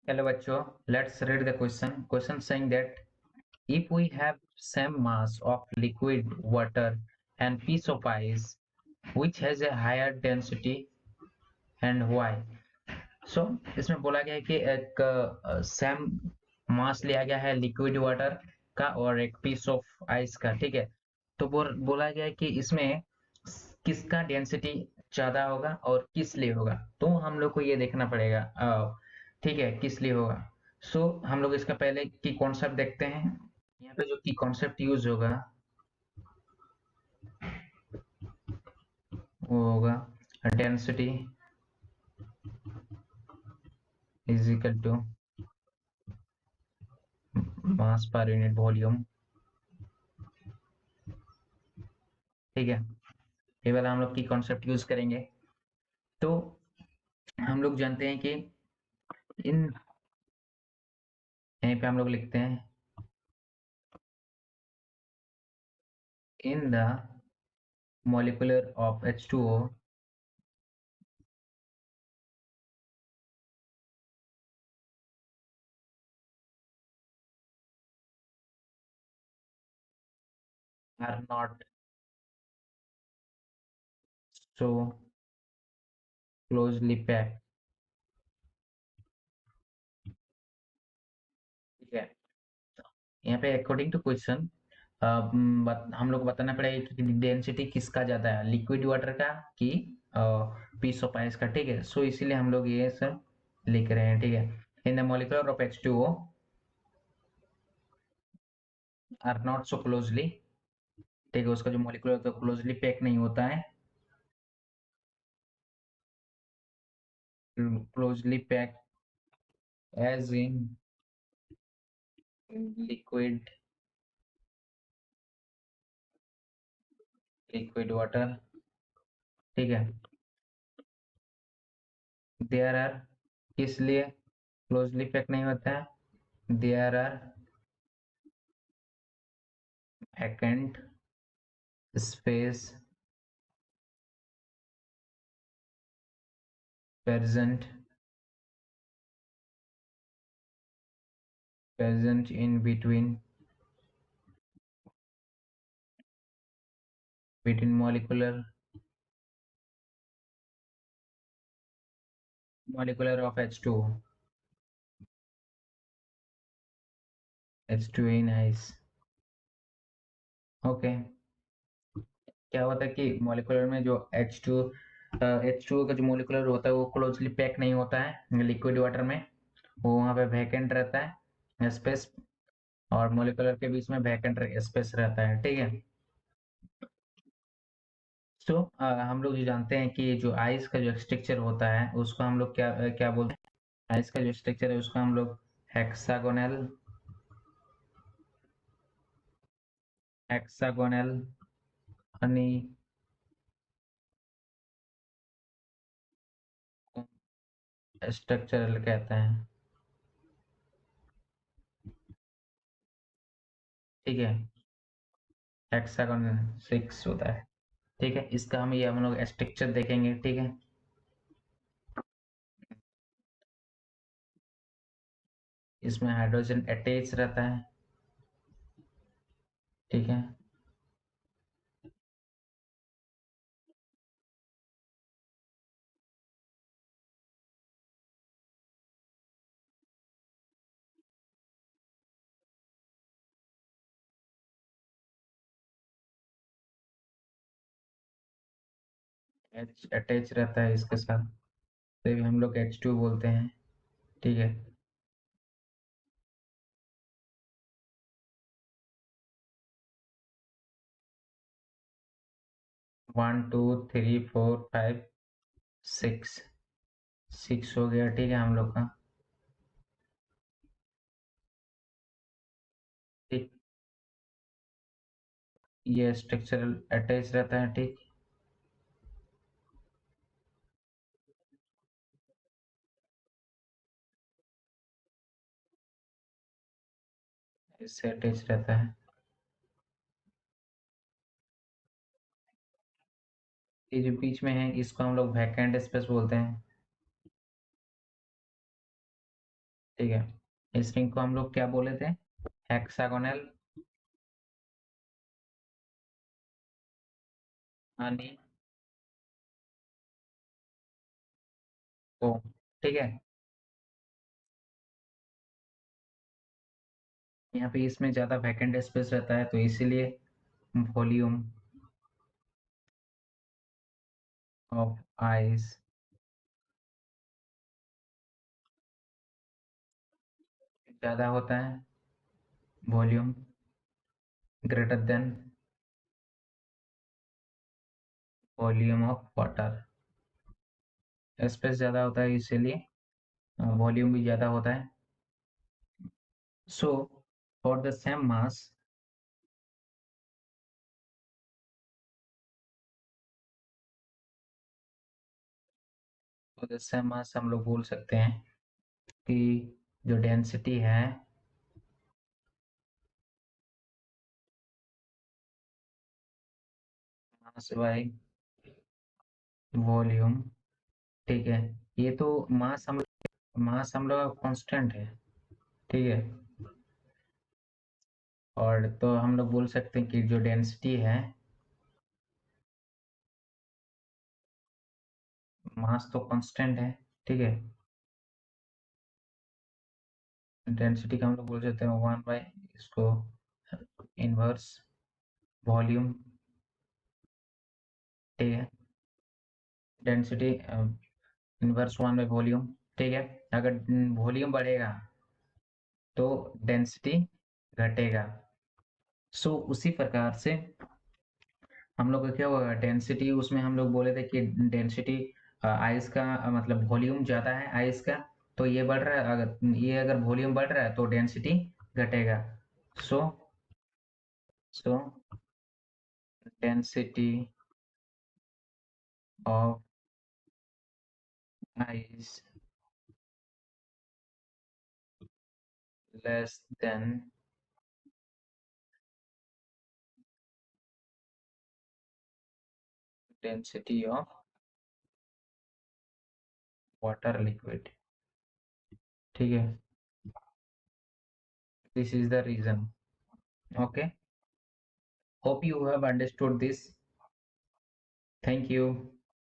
Hello बच्चों, let's read the question. Question saying that if we have same mass of liquid water and piece of ice, which has a higher density and why? So इसमें बोला गया है कि एक same mass लिया गया है लिक्विड वाटर का और एक पीस ऑफ आइस का, ठीक है। तो बोला गया है कि इसमें किसका डेंसिटी ज्यादा होगा और किस लिए होगा, तो हम लोग को ये देखना पड़ेगा। ठीक है, किस लिए होगा। हम लोग इसका पहले की कॉन्सेप्ट देखते हैं। यहाँ पे जो की कॉन्सेप्ट यूज होगा वो होगा density is equal to mass per unit volume, ठीक है। ये वाला हम लोग की कॉन्सेप्ट यूज करेंगे। तो हम लोग जानते हैं कि इन यहीं पे हम लोग लिखते हैं in the molecular of H2O are not so closely packed, ठीक है। यहाँ पे अकॉर्डिंग टू क्वेश्चन हम लोग को बताना पड़ेगा कि डेंसिटी किसका ज्यादा है, लिक्विड वाटर का कि पीस ऑफ आइस का, ठीक है। इसीलिए हम लोग ये सब लिख रहे हैं, ठीक है। In the molecular of H2O are not so closely, ठीक है। उसका जो मोलिकुलर होता है क्लोजली पैक नहीं होता है, closely packed as in liquid water, ठीक है। देयर आर किस लिए क्लोजली पैक नहीं होता है, there are vacant space present in between molecular of H2 in ice, okay. क्या होता है कि मॉलिक्यूलर में जो H2O का जो मॉलिक्यूलर होता है वो क्लोजली पैक नहीं होता है लिक्विड वाटर में, वो वहां पे वैकेंट रहता है स्पेस, और मॉलिक्यूलर के बीच में वैकेंट स्पेस रहता है, ठीक है। हम लोग जो जानते हैं कि जो आइस का जो स्ट्रक्चर होता है उसको हम लोग क्या बोलते हैं, आइस का जो स्ट्रक्चर है उसको हम लोग हेक्सागोनल हेक्सागोनल हनी स्ट्रक्चरल कहते हैं, ठीक है। हेक्सागोनल 6 होता है, ठीक है। इसका हम लोग स्ट्रक्चर देखेंगे, ठीक है। इसमें हाइड्रोजन अटैच रहता है, ठीक है। एच अटैच रहता है इसके साथ, तो भी हम लोग H2 बोलते हैं, ठीक है। 1 2 3 4 5 6 6 हो गया, ठीक है हम लोग का, ठीक। ये स्ट्रक्चरल अटैच रहता है, ठीक। इससे अटैच रहता है। ये जो बीच में है इसको हम लोग वैकेंट स्पेस बोलते हैं, ठीक है, इस रिंग को हम लोग क्या बोले थे? हेक्सागोनल हनी कोम। ठीक है, यहाँ पे इसमें ज्यादा वैकेंट स्पेस रहता है तो इसीलिए वॉल्यूम ऑफ आइस ज्यादा होता है, volume greater than volume of water. Space ज्यादा होता है इसीलिए वॉल्यूम भी ज्यादा होता है। So for the same mass, for the same mass हम लोग बोल सकते हैं कि जो डेंसिटी है मास बाय वॉल्यूम। ठीक है, ये तो मास हम लोग का कांस्टेंट है। ठीक है, और तो हम लोग बोल सकते हैं कि जो डेंसिटी है, मास तो कांस्टेंट है। ठीक है, डेंसिटी का हम लोग बोल सकते हैं 1 बाय इसको इनवर्स वॉल्यूम। ठीक है, डेंसिटी इनवर्स 1 बाय वॉल्यूम। ठीक है, अगर वॉल्यूम बढ़ेगा तो डेंसिटी घटेगा। सो उसी प्रकार से हम लोग का क्या होगा, डेंसिटी उसमें हम लोग बोले थे कि डेंसिटी आइस का मतलब वॉल्यूम ज्यादा है आइस का, तो ये बढ़ रहा है, अगर वॉल्यूम बढ़ रहा है तो डेंसिटी घटेगा। So so density of ice less than density of water liquid. ठीक है, this is the reason. Okay, hope you have understood this. Thank you.